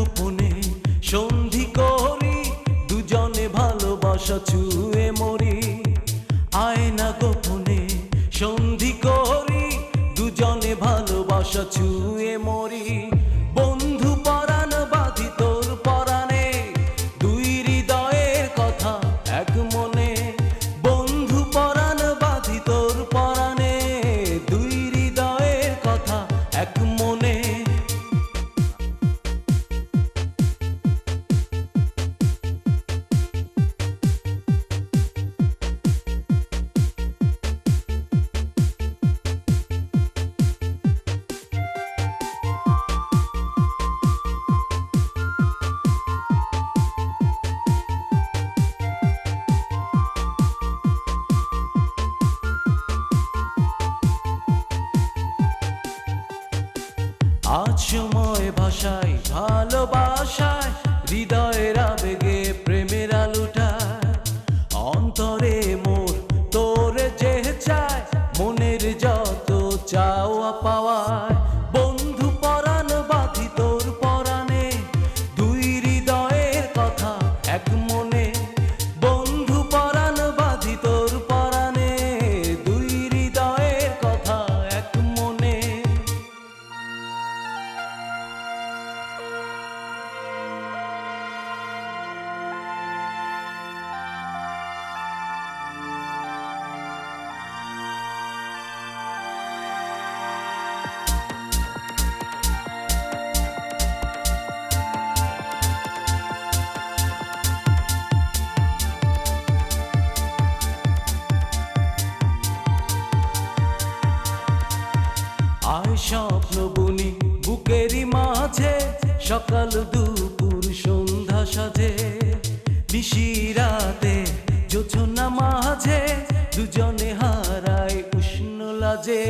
গোপনে সন্ধি করি, দুজনে ভালোবাসা ছুঁয়ে মরি। আয়না গোপনে সন্ধি করি, দুজনে ভালোবাসা ছুঁয়ে মরি। বন্ধু পরাণ বাঁধি তোর পরাণে, দুই হৃদয়ের কথা এক মনে। বন্ধু পরাণ বাঁধি তোর পরাণে, দুই হৃদয়ের কথা এক মনে। আজ সময় ভাষায় ভালোবাসায়, হৃদয়ের আবেগে প্রেমের আলোটায়। অন্তরে মোর তোরে যে চায়, মনের যত চাওয়া পাওয়ায়। বন্ধু পরাণ বাঁধি তোর পরাণে, দুই হৃদয়ের কথা এক মনে। বন্ধু পরাণ বাঁধি তোর পরাণে, দুই হৃদয়ের কথা এক মনে। আয় স্বপ্ন বুনি বুকেরই মাঝে, সকাল দুপুর সন্ধ্যা সাজে। নিশিরাতে জোছনা মাঝে, দুজনে হারায় উষ্ণ লাজে।